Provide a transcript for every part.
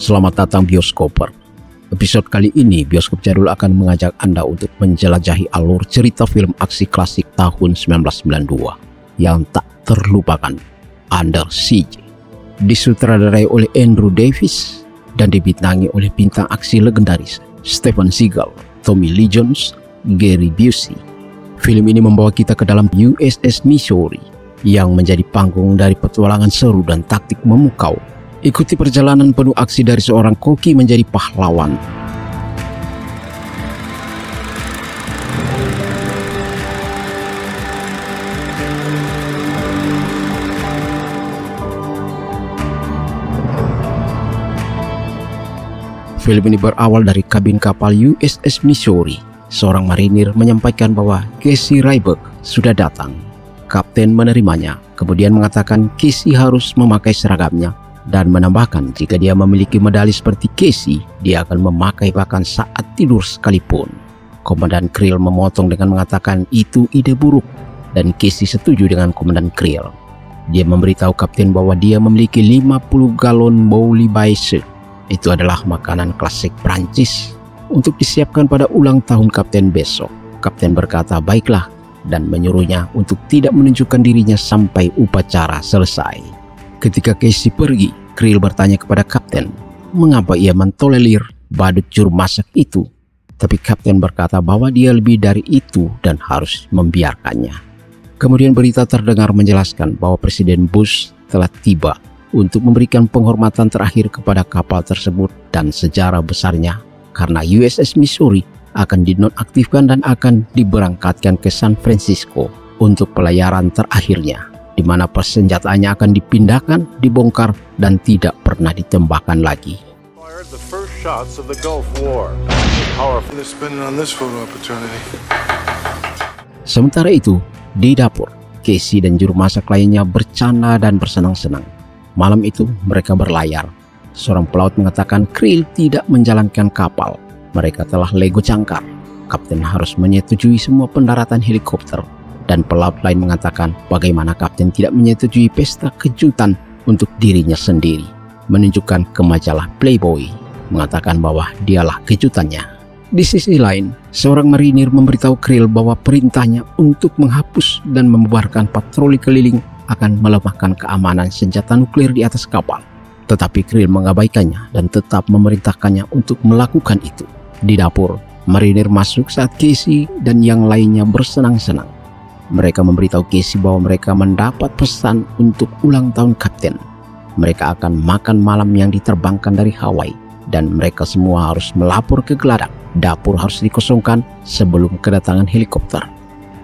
Selamat datang Bioskoper. Episode kali ini Bioskop Jadul akan mengajak Anda untuk menjelajahi alur cerita film aksi klasik tahun 1992 yang tak terlupakan, Under Siege. Disutradarai oleh Andrew Davis dan dibintangi oleh bintang aksi legendaris Steven Seagal, Tommy Lee Jones, Gary Busey. Film ini membawa kita ke dalam USS Missouri yang menjadi panggung dari petualangan seru dan taktik memukau. Ikuti perjalanan penuh aksi dari seorang koki menjadi pahlawan. Film ini berawal dari kabin kapal USS Missouri. Seorang marinir menyampaikan bahwa Casey Ryback sudah datang. Kapten menerimanya, kemudian mengatakan Casey harus memakai seragamnya dan menambahkan jika dia memiliki medali seperti Casey, dia akan memakai bahkan saat tidur sekalipun. Komandan Creel memotong dengan mengatakan itu ide buruk dan Casey setuju dengan Komandan Creel. Dia memberitahu kapten bahwa dia memiliki 50 galon Bouilly Baisse. Itu adalah makanan klasik Prancis untuk disiapkan pada ulang tahun kapten besok. Kapten berkata baiklah dan menyuruhnya untuk tidak menunjukkan dirinya sampai upacara selesai. Ketika Casey pergi, Creel bertanya kepada kapten mengapa ia mentolerir badut juru masak itu. Tapi kapten berkata bahwa dia lebih dari itu dan harus membiarkannya. Kemudian berita terdengar menjelaskan bahwa Presiden Bush telah tiba untuk memberikan penghormatan terakhir kepada kapal tersebut dan sejarah besarnya karena USS Missouri akan dinonaktifkan dan akan diberangkatkan ke San Francisco untuk pelayaran terakhirnya, di mana persenjataannya akan dipindahkan, dibongkar, dan tidak pernah ditembakkan lagi. Sementara itu, di dapur, Casey dan juru masak lainnya bercanda dan bersenang-senang. Malam itu, mereka berlayar. Seorang pelaut mengatakan Creel tidak menjalankan kapal. Mereka telah lego jangkar. Kapten harus menyetujui semua pendaratan helikopter. Dan pelaut lain mengatakan bagaimana kapten tidak menyetujui pesta kejutan untuk dirinya sendiri. Menunjukkan ke majalah Playboy, mengatakan bahwa dialah kejutannya. Di sisi lain, seorang marinir memberitahu Creel bahwa perintahnya untuk menghapus dan membubarkan patroli keliling akan melemahkan keamanan senjata nuklir di atas kapal. Tetapi Creel mengabaikannya dan tetap memerintahkannya untuk melakukan itu. Di dapur, marinir masuk saat Casey dan yang lainnya bersenang-senang. Mereka memberitahu Casey bahwa mereka mendapat pesan untuk ulang tahun kapten. Mereka akan makan malam yang diterbangkan dari Hawaii dan mereka semua harus melapor ke geladak. Dapur harus dikosongkan sebelum kedatangan helikopter.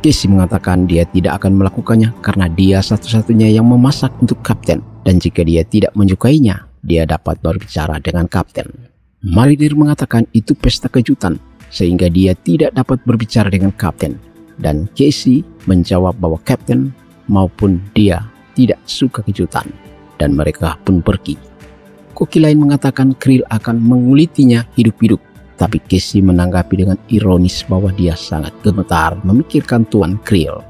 Casey mengatakan dia tidak akan melakukannya karena dia satu-satunya yang memasak untuk kapten dan jika dia tidak menyukainya, dia dapat berbicara dengan kapten. Marinir mengatakan itu pesta kejutan sehingga dia tidak dapat berbicara dengan kapten. Dan Casey menjawab bahwa kapten maupun dia tidak suka kejutan dan mereka pun pergi. Koki lain mengatakan Creel akan mengulitinya hidup-hidup, tapi Casey menanggapi dengan ironis bahwa dia sangat gemetar memikirkan Tuan Creel.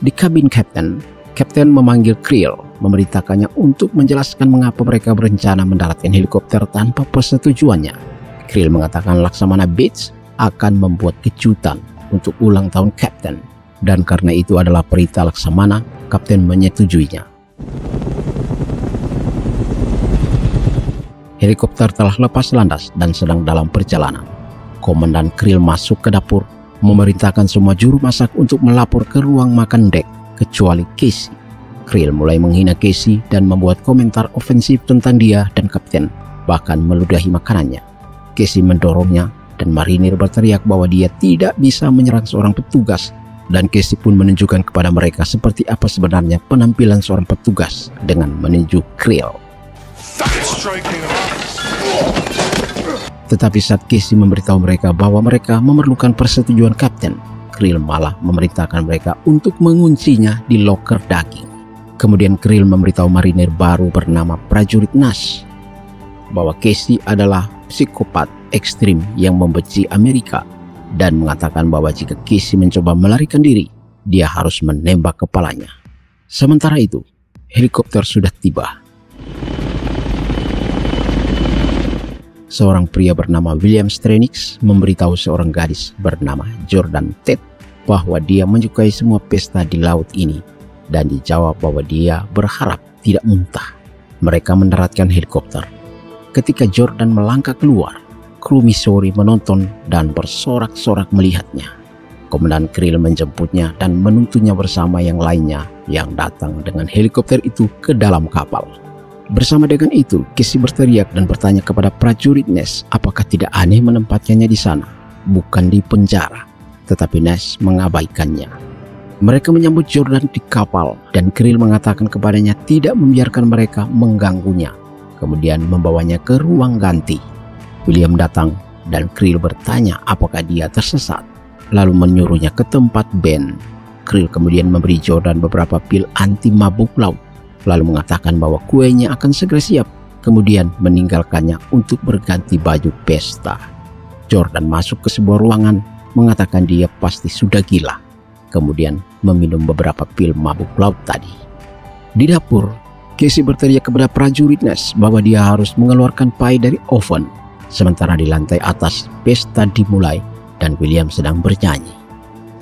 Di kabin kapten memanggil Creel, memerintahkannya untuk menjelaskan mengapa mereka berencana mendaratkan helikopter tanpa persetujuannya. Creel mengatakan Laksamana Bates akan membuat kejutan untuk ulang tahun kapten dan karena itu adalah perintah Laksamana, kapten menyetujuinya. Helikopter telah lepas landas dan sedang dalam perjalanan. Komandan Creel masuk ke dapur, memerintahkan semua juru masak untuk melapor ke ruang makan dek kecuali Casey. Creel mulai menghina Casey dan membuat komentar ofensif tentang dia dan kapten, bahkan meludahi makanannya. Casey mendorongnya dan marinir berteriak bahwa dia tidak bisa menyerang seorang petugas dan Casey pun menunjukkan kepada mereka seperti apa sebenarnya penampilan seorang petugas dengan menunjuk Creel. Tetapi saat Casey memberitahu mereka bahwa mereka memerlukan persetujuan kapten, Creel malah memerintahkan mereka untuk menguncinya di loker daging. Kemudian Creel memberitahu marinir baru bernama prajurit Nash bahwa Casey adalah psikopat ekstrim yang membenci Amerika dan mengatakan bahwa jika Casey mencoba melarikan diri, dia harus menembak kepalanya. Sementara itu, helikopter sudah tiba. Seorang pria bernama William Stranix memberitahu seorang gadis bernama Jordan Ted bahwa dia menyukai semua pesta di laut ini, dan dijawab bahwa dia berharap tidak muntah. Mereka mendaratkan helikopter. Ketika Jordan melangkah keluar, kru Missouri menonton dan bersorak-sorak melihatnya. Komandan Krill menjemputnya dan menuntunnya bersama yang lainnya yang datang dengan helikopter itu ke dalam kapal. Bersama dengan itu, Casey berteriak dan bertanya kepada prajurit Ness apakah tidak aneh menempatkannya di sana, bukan di penjara. Tetapi Ness mengabaikannya. Mereka menyambut Jordan di kapal dan Krill mengatakan kepadanya tidak membiarkan mereka mengganggunya. Kemudian membawanya ke ruang ganti. William datang dan Krill bertanya apakah dia tersesat, lalu menyuruhnya ke tempat Ben. Krill kemudian memberi Jordan beberapa pil anti mabuk laut, lalu mengatakan bahwa kuenya akan segera siap, kemudian meninggalkannya untuk berganti baju pesta. Jordan masuk ke sebuah ruangan, mengatakan dia pasti sudah gila, kemudian meminum beberapa pil mabuk laut tadi. Di dapur, Casey berteriak kepada prajurit Ness bahwa dia harus mengeluarkan pai dari oven, sementara di lantai atas pesta dimulai dan William sedang bernyanyi.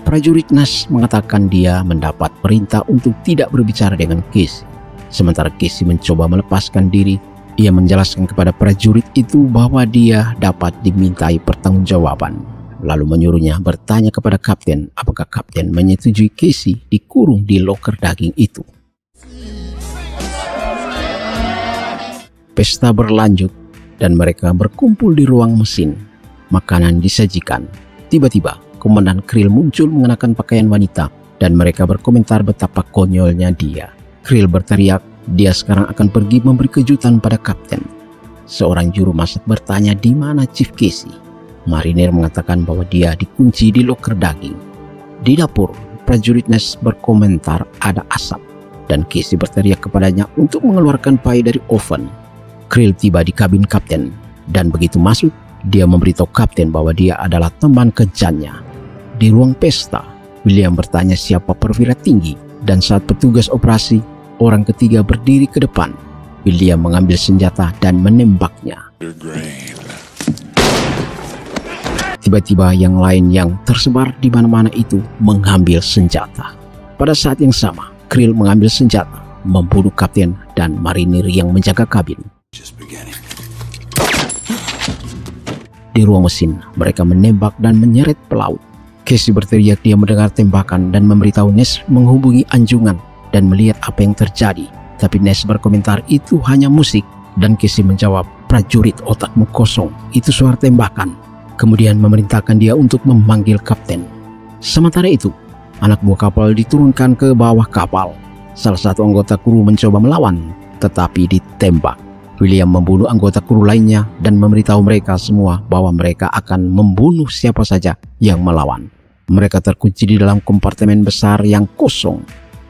Prajurit Ness mengatakan dia mendapat perintah untuk tidak berbicara dengan Casey. Sementara Casey mencoba melepaskan diri, ia menjelaskan kepada prajurit itu bahwa dia dapat dimintai pertanggungjawaban. Lalu menyuruhnya bertanya kepada kapten apakah kapten menyetujui Casey dikurung di loker daging itu. Pesta berlanjut dan mereka berkumpul di ruang mesin. Makanan disajikan. Tiba-tiba, Komandan Krill muncul mengenakan pakaian wanita dan mereka berkomentar betapa konyolnya dia. Krill berteriak, dia sekarang akan pergi memberi kejutan pada kapten. Seorang juru masak bertanya di mana Chief Casey. Marinir mengatakan bahwa dia dikunci di loker daging. Di dapur, prajurit Ness berkomentar ada asap dan Casey berteriak kepadanya untuk mengeluarkan pai dari oven. Krill tiba di kabin kapten dan begitu masuk, dia memberitahu kapten bahwa dia adalah teman kencannya. Di ruang pesta, William bertanya siapa perwira tinggi dan saat petugas operasi, orang ketiga berdiri ke depan. William mengambil senjata dan menembaknya. Tiba-tiba yang lain yang tersebar di mana-mana itu mengambil senjata. Pada saat yang sama, Krill mengambil senjata, membunuh kapten dan marinir yang menjaga kabin. Di ruang mesin, mereka menembak dan menyeret pelaut. Casey berteriak dia mendengar tembakan dan memberitahu Ness menghubungi anjungan dan melihat apa yang terjadi. Tapi Ness berkomentar itu hanya musik dan Casey menjawab, prajurit otakmu kosong, itu suara tembakan. Kemudian memerintahkan dia untuk memanggil kapten. Sementara itu, anak buah kapal diturunkan ke bawah kapal. Salah satu anggota kru mencoba melawan, tetapi ditembak. William membunuh anggota kru lainnya dan memberitahu mereka semua bahwa mereka akan membunuh siapa saja yang melawan. Mereka terkunci di dalam kompartemen besar yang kosong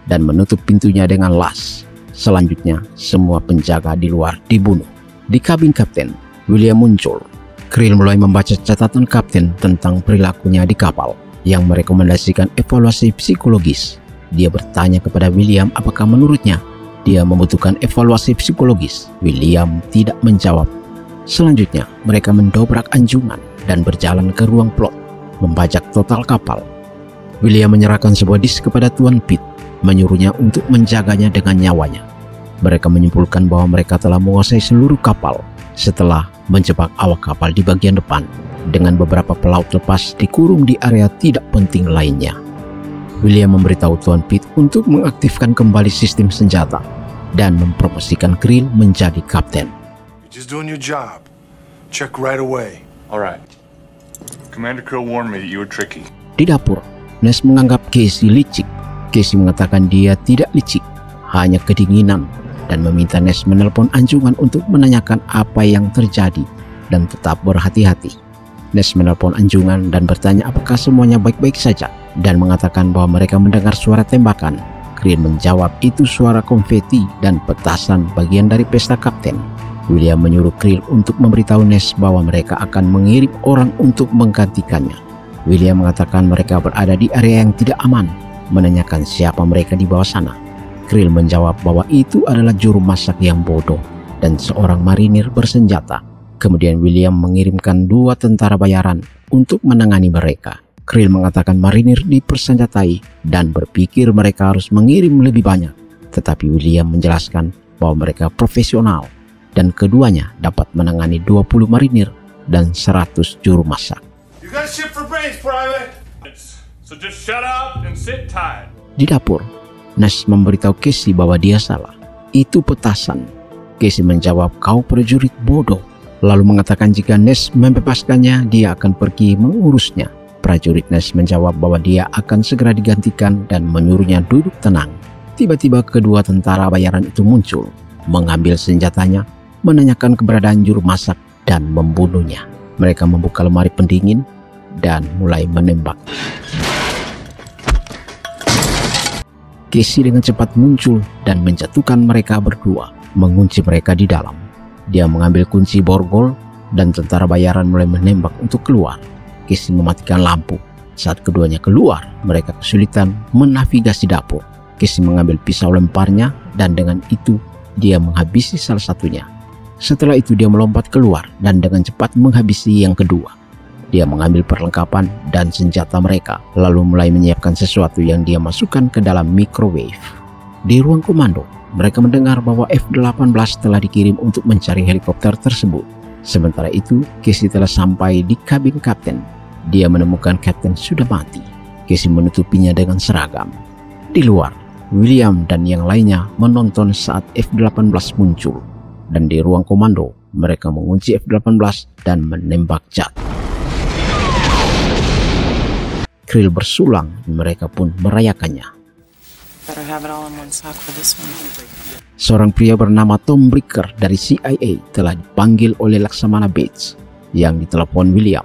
dan menutup pintunya dengan las. Selanjutnya, semua penjaga di luar dibunuh. Di kabin kapten, William muncul. Krill mulai membaca catatan kapten tentang perilakunya di kapal yang merekomendasikan evaluasi psikologis. Dia bertanya kepada William apakah menurutnya dia membutuhkan evaluasi psikologis. William tidak menjawab. Selanjutnya, mereka mendobrak anjungan dan berjalan ke ruang plot, membajak total kapal. William menyerahkan sebuah disk kepada Tuan Pitt, menyuruhnya untuk menjaganya dengan nyawanya. Mereka menyimpulkan bahwa mereka telah menguasai seluruh kapal setelah menjebak awak kapal di bagian depan dengan beberapa pelaut lepas dikurung di area tidak penting lainnya. William memberitahu Tuan Pitt untuk mengaktifkan kembali sistem senjata dan mempromosikan Krill menjadi kapten. Just doing your job. Check right away. All right. Commander Krill warned me that you were tricky. Di dapur, Ness menganggap Casey licik. Casey mengatakan dia tidak licik, hanya kedinginan, dan meminta Ness menelpon anjungan untuk menanyakan apa yang terjadi dan tetap berhati-hati. Ness menelpon anjungan dan bertanya apakah semuanya baik-baik saja dan mengatakan bahwa mereka mendengar suara tembakan. Krill menjawab itu suara konfeti dan petasan bagian dari pesta kapten. William menyuruh Krill untuk memberitahu Ness bahwa mereka akan mengirim orang untuk menggantikannya. William mengatakan mereka berada di area yang tidak aman, menanyakan siapa mereka di bawah sana. Krill menjawab bahwa itu adalah juru masak yang bodoh dan seorang marinir bersenjata. Kemudian William mengirimkan 2 tentara bayaran untuk menangani mereka. Krill mengatakan marinir dipersenjatai dan berpikir mereka harus mengirim lebih banyak. Tetapi William menjelaskan bahwa mereka profesional dan keduanya dapat menangani 20 marinir dan 100 juru masak. You got shit for brains, Private. So just shut up and sit tight. Di dapur, Nash memberitahu Casey bahwa dia salah. Itu petasan. Casey menjawab, kau prajurit bodoh. Lalu mengatakan jika Nash membebaskannya, dia akan pergi mengurusnya. Prajurit Nash menjawab bahwa dia akan segera digantikan dan menyuruhnya duduk tenang. Tiba-tiba kedua tentara bayaran itu muncul, mengambil senjatanya, menanyakan keberadaan juru masak, dan membunuhnya. Mereka membuka lemari pendingin dan mulai menembak. Casey dengan cepat muncul dan menjatuhkan mereka berdua, mengunci mereka di dalam. Dia mengambil kunci borgol dan tentara bayaran mulai menembak untuk keluar. Casey mematikan lampu. Saat keduanya keluar, mereka kesulitan menavigasi dapur. Casey mengambil pisau lemparnya dan dengan itu dia menghabisi salah satunya. Setelah itu dia melompat keluar dan dengan cepat menghabisi yang kedua. Dia mengambil perlengkapan dan senjata mereka, lalu mulai menyiapkan sesuatu yang dia masukkan ke dalam microwave. Di ruang komando, mereka mendengar bahwa F-18 telah dikirim untuk mencari helikopter tersebut. Sementara itu, Casey telah sampai di kabin kapten. Dia menemukan kapten sudah mati. Casey menutupinya dengan seragam. Di luar, William dan yang lainnya menonton saat F-18 muncul. Dan di ruang komando, mereka mengunci F-18 dan menembak Judd. Krill bersulang, mereka pun merayakannya. Seorang pria bernama Tom Bricker dari CIA telah dipanggil oleh Laksamana Bates yang ditelepon William.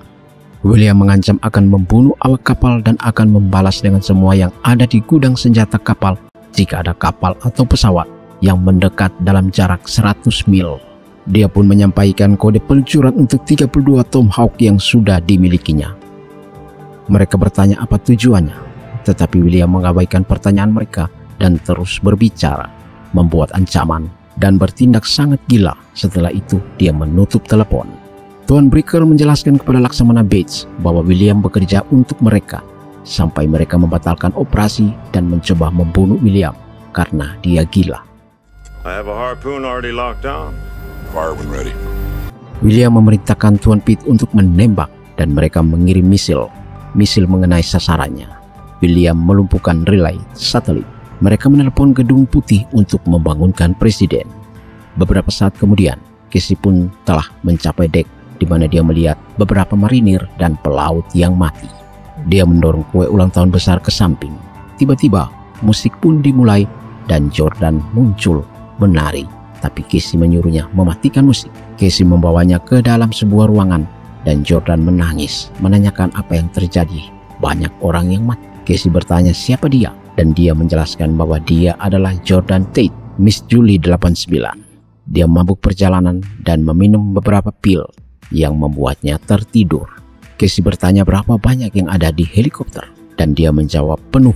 William mengancam akan membunuh awak kapal dan akan membalas dengan semua yang ada di gudang senjata kapal jika ada kapal atau pesawat yang mendekat dalam jarak 100 mil. Dia pun menyampaikan kode peluncuran untuk 32 Tomahawk yang sudah dimilikinya. Mereka bertanya apa tujuannya, tetapi William mengabaikan pertanyaan mereka dan terus berbicara, membuat ancaman, dan bertindak sangat gila. Setelah itu, dia menutup telepon. Tuan Bricker menjelaskan kepada Laksamana Bates bahwa William bekerja untuk mereka, sampai mereka membatalkan operasi dan mencoba membunuh William karena dia gila. I have a harpoon already locked on. Fire when ready. William memerintahkan Tuan Pete untuk menembak dan mereka mengirim misil mengenai sasarannya. William melumpuhkan relay satelit. Mereka menelepon Gedung Putih untuk membangunkan presiden. Beberapa saat kemudian, Casey pun telah mencapai dek di mana dia melihat beberapa marinir dan pelaut yang mati. Dia mendorong kue ulang tahun besar ke samping. Tiba-tiba, musik pun dimulai dan Jordan muncul menari. Tapi Casey menyuruhnya mematikan musik. Casey membawanya ke dalam sebuah ruangan dan Jordan menangis, menanyakan apa yang terjadi. Banyak orang yang mati. Casey bertanya siapa dia, dan dia menjelaskan bahwa dia adalah Jordan Tate, Miss Julie 89. Dia mabuk perjalanan dan meminum beberapa pil yang membuatnya tertidur. Casey bertanya berapa banyak yang ada di helikopter, dan dia menjawab penuh,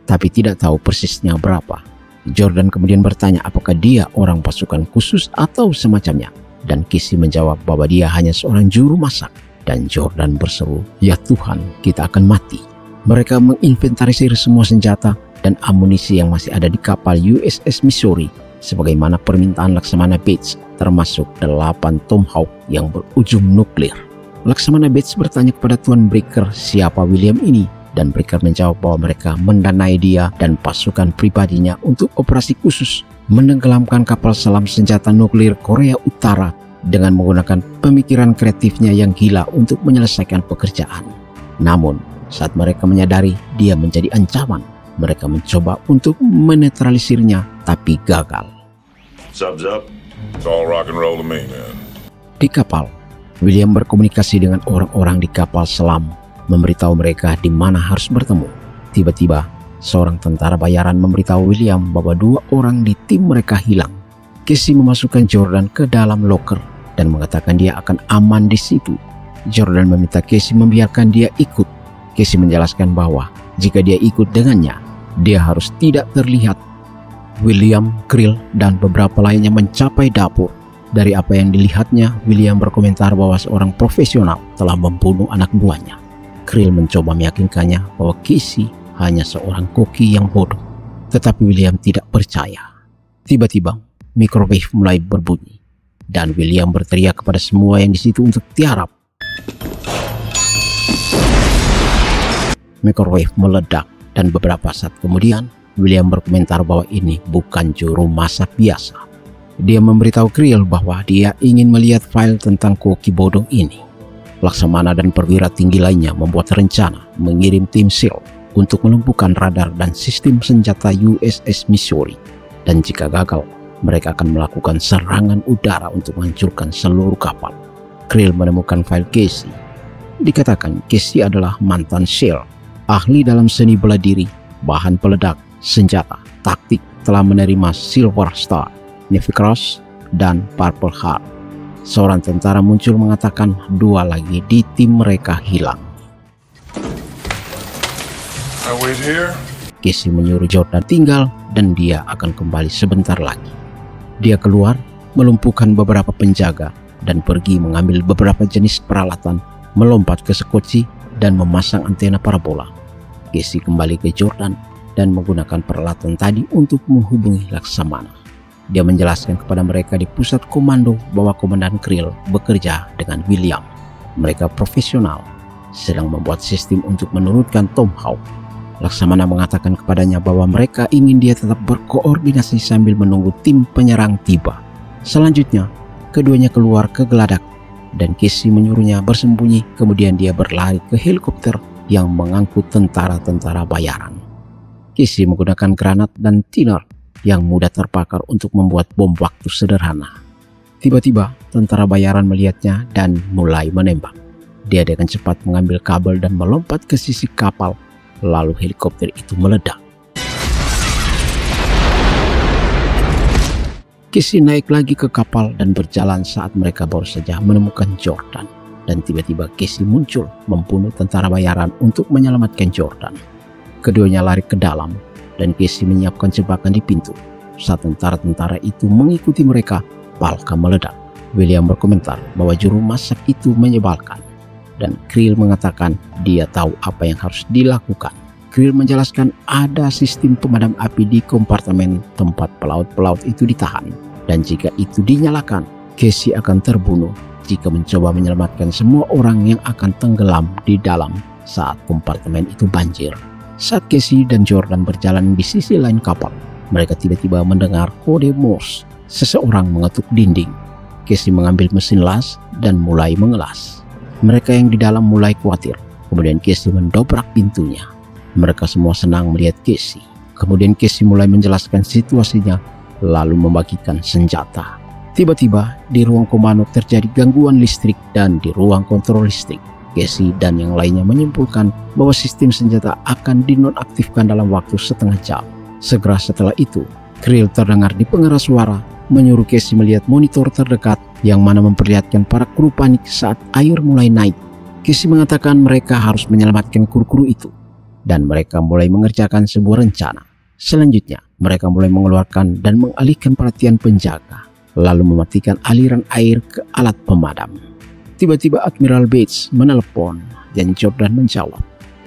tapi tidak tahu persisnya berapa. Jordan kemudian bertanya apakah dia orang pasukan khusus atau semacamnya. Dan Casey menjawab bahwa dia hanya seorang juru masak. Dan Jordan berseru, ya Tuhan, kita akan mati. Mereka menginventarisir semua senjata dan amunisi yang masih ada di kapal USS Missouri, sebagaimana permintaan Laksamana Bates, termasuk 8 Tomahawk yang berujung nuklir. Laksamana Bates bertanya kepada Tuan Bricker siapa William ini, dan Bricker menjawab bahwa mereka mendanai dia dan pasukan pribadinya untuk operasi khusus menenggelamkan kapal selam senjata nuklir Korea Utara dengan menggunakan pemikiran kreatifnya yang gila untuk menyelesaikan pekerjaan. Namun, saat mereka menyadari dia menjadi ancaman, mereka mencoba untuk menetralisirnya tapi gagal. Subs up. It's all rock and roll to me, man. Di kapal, William berkomunikasi dengan orang-orang di kapal selam, memberitahu mereka di mana harus bertemu. Tiba-tiba, seorang tentara bayaran memberitahu William bahwa 2 orang di tim mereka hilang. Casey memasukkan Jordan ke dalam loker dan mengatakan dia akan aman di situ. Jordan meminta Casey membiarkan dia ikut. Casey menjelaskan bahwa jika dia ikut dengannya, dia harus tidak terlihat. William, Krill, dan beberapa lainnya mencapai dapur. Dari apa yang dilihatnya, William berkomentar bahwa seorang profesional telah membunuh anak buahnya. Krill mencoba meyakinkannya bahwa Casey hanya seorang koki yang bodoh. Tetapi William tidak percaya. Tiba-tiba, microwave mulai berbunyi. Dan William berteriak kepada semua yang di situ untuk tiarap. Microwave meledak dan beberapa saat kemudian William berkomentar bahwa ini bukan juru masak biasa. Dia memberitahu Krill bahwa dia ingin melihat file tentang koki bodoh ini. Laksamana dan perwira tinggi lainnya membuat rencana mengirim tim SEAL untuk melumpuhkan radar dan sistem senjata USS Missouri. Dan jika gagal, mereka akan melakukan serangan udara untuk menghancurkan seluruh kapal. Krill menemukan file Casey. Dikatakan Casey adalah mantan SEAL, ahli dalam seni bela diri, bahan peledak, senjata, taktik, telah menerima Silver Star, Navy Cross, dan Purple Heart. Seorang tentara muncul mengatakan 2 lagi di tim mereka hilang. I wait here. Casey menyuruh Jordan tinggal dan dia akan kembali sebentar lagi. Dia keluar, melumpuhkan beberapa penjaga, dan pergi mengambil beberapa jenis peralatan, melompat ke sekoci, dan memasang antena parabola. Casey kembali ke Jordan dan menggunakan peralatan tadi untuk menghubungi Laksamana. Dia menjelaskan kepada mereka di pusat komando bahwa Komandan Krill bekerja dengan William. Mereka profesional, sedang membuat sistem untuk menurunkan Tomahawk. Laksamana mengatakan kepadanya bahwa mereka ingin dia tetap berkoordinasi sambil menunggu tim penyerang tiba. Selanjutnya, keduanya keluar ke geladak dan Casey menyuruhnya bersembunyi, kemudian dia berlari ke helikopter yang mengangkut tentara-tentara bayaran. Casey menggunakan granat dan thinner yang mudah terbakar untuk membuat bom waktu sederhana. Tiba-tiba, tentara bayaran melihatnya dan mulai menembak. Dia dengan cepat mengambil kabel dan melompat ke sisi kapal, lalu helikopter itu meledak. Casey naik lagi ke kapal dan berjalan saat mereka baru saja menemukan Jordan. Dan tiba-tiba Casey muncul membunuh tentara bayaran untuk menyelamatkan Jordan. Keduanya lari ke dalam dan Casey menyiapkan jebakan di pintu. Saat tentara-tentara itu mengikuti mereka, palka meledak. William berkomentar bahwa juru masak itu menyebalkan. Dan Krill mengatakan dia tahu apa yang harus dilakukan. Krill menjelaskan ada sistem pemadam api di kompartemen tempat pelaut-pelaut itu ditahan. Dan jika itu dinyalakan, Casey akan terbunuh jika mencoba menyelamatkan semua orang yang akan tenggelam di dalam saat kompartemen itu banjir. Saat Casey dan Jordan berjalan di sisi lain kapal, mereka tiba-tiba mendengar kode Morse. Seseorang mengetuk dinding. Casey mengambil mesin las dan mulai mengelas. Mereka yang di dalam mulai khawatir. Kemudian Casey mendobrak pintunya. Mereka semua senang melihat Casey. Kemudian Casey mulai menjelaskan situasinya, lalu membagikan senjata. Tiba-tiba di ruang komando terjadi gangguan listrik dan di ruang kontrol listrik, Casey dan yang lainnya menyimpulkan bahwa sistem senjata akan dinonaktifkan dalam waktu setengah jam. Segera setelah itu, Krill terdengar di pengeras suara menyuruh Casey melihat monitor terdekat yang mana memperlihatkan para kru panik saat air mulai naik. Casey mengatakan mereka harus menyelamatkan kru-kru itu dan mereka mulai mengerjakan sebuah rencana. Selanjutnya, mereka mulai mengeluarkan dan mengalihkan perhatian penjaga, lalu mematikan aliran air ke alat pemadam. Tiba-tiba Admiral Bates menelepon dan Jordan menjawab.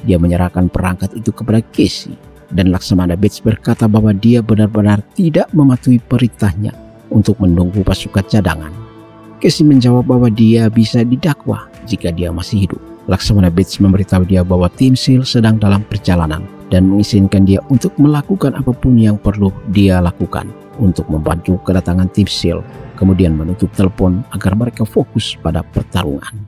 Dia menyerahkan perangkat itu kepada Casey dan Laksamana Bates berkata bahwa dia benar-benar tidak mematuhi perintahnya untuk menunggu pasukan cadangan. Casey menjawab bahwa dia bisa didakwa jika dia masih hidup. Laksamana Bates memberitahu dia bahwa tim SEAL sedang dalam perjalanan dan mengizinkan dia untuk melakukan apapun yang perlu dia lakukan untuk membantu kedatangan tim SEAL, kemudian menutup telepon agar mereka fokus pada pertarungan.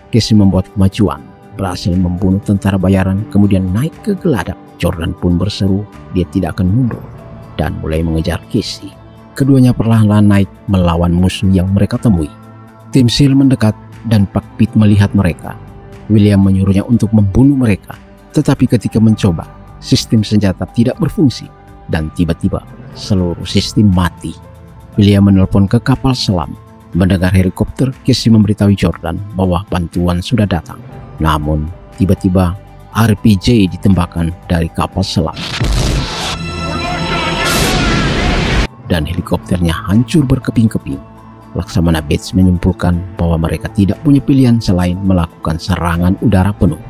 Casey membuat kemajuan, berhasil membunuh tentara bayaran, kemudian naik ke geladak. Jordan pun berseru dia tidak akan mundur dan mulai mengejar Casey. Keduanya perlahan-lahan naik melawan musuh yang mereka temui. Tim SEAL mendekat dan Pak Pitt melihat mereka. William menyuruhnya untuk membunuh mereka. Tetapi ketika mencoba, sistem senjata tidak berfungsi dan tiba-tiba seluruh sistem mati. William menelpon ke kapal selam. Mendengar helikopter, Casey memberitahu Jordan bahwa bantuan sudah datang. Namun, tiba-tiba RPG ditembakkan dari kapal selam. Dan helikopternya hancur berkeping-keping. Laksamana Bates menyimpulkan bahwa mereka tidak punya pilihan selain melakukan serangan udara penuh.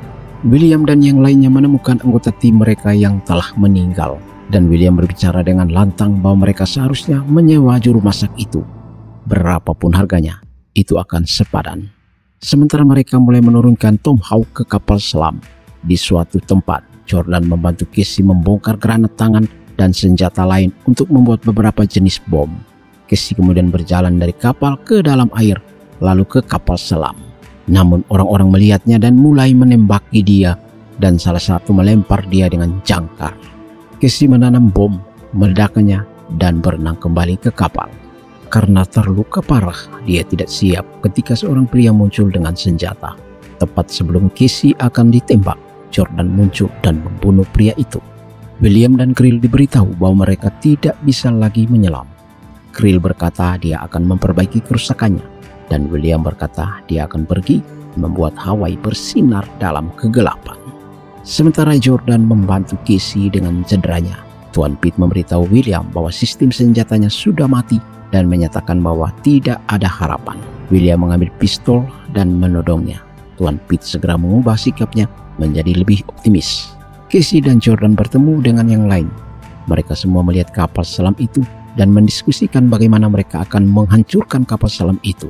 William dan yang lainnya menemukan anggota tim mereka yang telah meninggal. Dan William berbicara dengan lantang bahwa mereka seharusnya menyewa juru masak itu. Berapapun harganya, itu akan sepadan. Sementara mereka mulai menurunkan Tomahawk ke kapal selam. Di suatu tempat, Jordan membantu Casey membongkar granat tangan dan senjata lain untuk membuat beberapa jenis bom. Casey kemudian berjalan dari kapal ke dalam air, lalu ke kapal selam. Namun orang-orang melihatnya dan mulai menembaki dia, dan salah satu melempar dia dengan jangkar. Casey menanam bom, meledakkannya, dan berenang kembali ke kapal. Karena terluka parah, dia tidak siap ketika seorang pria muncul dengan senjata. Tepat sebelum Casey akan ditembak, Jordan muncul dan membunuh pria itu. William dan Creel diberitahu bahwa mereka tidak bisa lagi menyelam. Creel berkata dia akan memperbaiki kerusakannya, dan William berkata dia akan pergi membuat Hawaii bersinar dalam kegelapan. Sementara Jordan membantu Casey dengan cederanya, Tuan Pete memberitahu William bahwa sistem senjatanya sudah mati dan menyatakan bahwa tidak ada harapan. William mengambil pistol dan menodongnya. Tuan Pete segera mengubah sikapnya menjadi lebih optimis. Casey dan Jordan bertemu dengan yang lain. Mereka semua melihat kapal selam itu dan mendiskusikan bagaimana mereka akan menghancurkan kapal selam itu.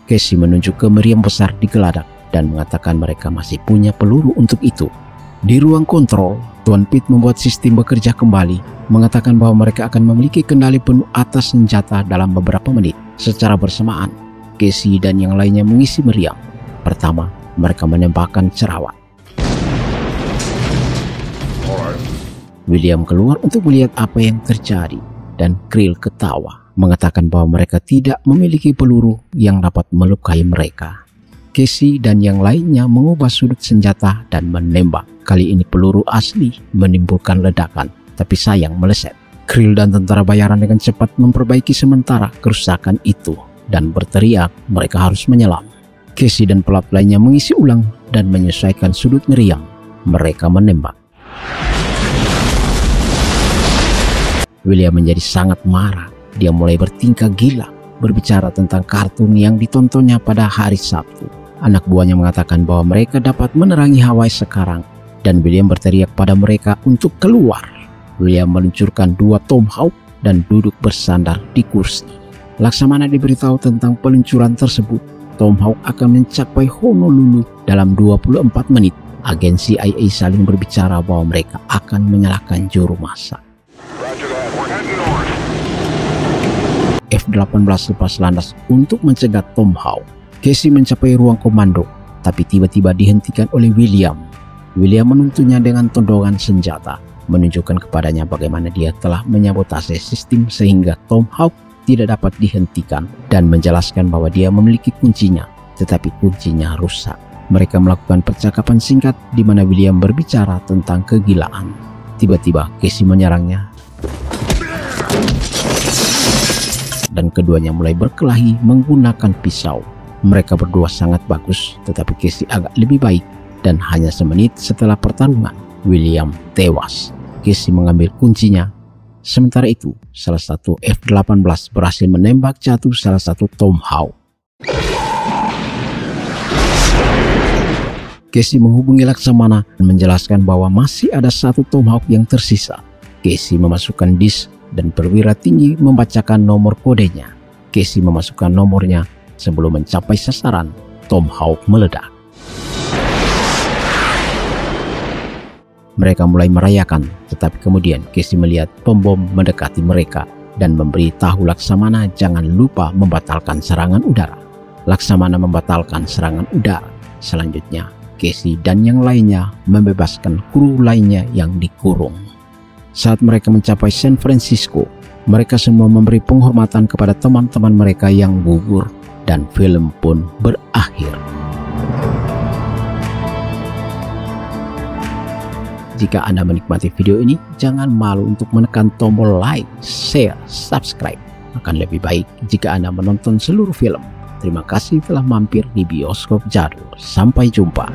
Casey menunjuk ke meriam besar di geladak dan mengatakan mereka masih punya peluru untuk itu. Di ruang kontrol, Tuan Pete membuat sistem bekerja kembali, mengatakan bahwa mereka akan memiliki kendali penuh atas senjata dalam beberapa menit. Secara bersamaan, Casey dan yang lainnya mengisi meriam. Pertama, mereka menembakkan cerawat. William keluar untuk melihat apa yang terjadi, dan Creel ketawa, mengatakan bahwa mereka tidak memiliki peluru yang dapat melukai mereka. Casey dan yang lainnya mengubah sudut senjata dan menembak. Kali ini peluru asli menimbulkan ledakan, tapi sayang meleset. Creel dan tentara bayaran dengan cepat memperbaiki sementara kerusakan itu dan berteriak mereka harus menyelam. Casey dan pelat lainnya mengisi ulang dan menyesuaikan sudut meriam. Mereka menembak. William menjadi sangat marah. Dia mulai bertingkah gila, berbicara tentang kartun yang ditontonnya pada hari Sabtu. Anak buahnya mengatakan bahwa mereka dapat menerangi Hawaii sekarang, dan William berteriak pada mereka untuk keluar. William meluncurkan 2 Tomahawk dan duduk bersandar di kursi. Laksamana diberitahu tentang peluncuran tersebut. Tomahawk akan mencapai Honolulu dalam 24 menit. Agen CIA saling berbicara bahwa mereka akan menyalakan juru masak. F-18 lepas landas untuk mencegat Tomahawk. Casey mencapai ruang komando, tapi tiba-tiba dihentikan oleh William. William menuntunnya dengan todongan senjata, menunjukkan kepadanya bagaimana dia telah menyabotase sistem sehingga Tomahawk tidak dapat dihentikan, dan menjelaskan bahwa dia memiliki kuncinya, tetapi kuncinya rusak. Mereka melakukan percakapan singkat di mana William berbicara tentang kegilaan. Tiba-tiba Casey menyerangnya, dan keduanya mulai berkelahi menggunakan pisau. Mereka berdua sangat bagus, tetapi Casey agak lebih baik, dan hanya semenit setelah pertarungan, William tewas. Casey mengambil kuncinya. Sementara itu, salah satu F-18 berhasil menembak jatuh salah satu Tomahawk. Casey menghubungi Laksamana dan menjelaskan bahwa masih ada 1 Tomahawk yang tersisa. Casey memasukkan disk dan perwira tinggi membacakan nomor kodenya. Casey memasukkan nomornya. Sebelum mencapai sasaran, Tomahawk meledak. Mereka mulai merayakan, tetapi kemudian Casey melihat pembom mendekati mereka dan memberitahu Laksamana jangan lupa membatalkan serangan udara. Laksamana membatalkan serangan udara. Selanjutnya, Casey dan yang lainnya membebaskan kru lainnya yang dikurung. Saat mereka mencapai San Francisco, mereka semua memberi penghormatan kepada teman-teman mereka yang gugur, dan film pun berakhir. Jika Anda menikmati video ini, jangan malu untuk menekan tombol like, share, subscribe. Akan lebih baik jika Anda menonton seluruh film. Terima kasih telah mampir di Bioskop Jadul. Sampai jumpa.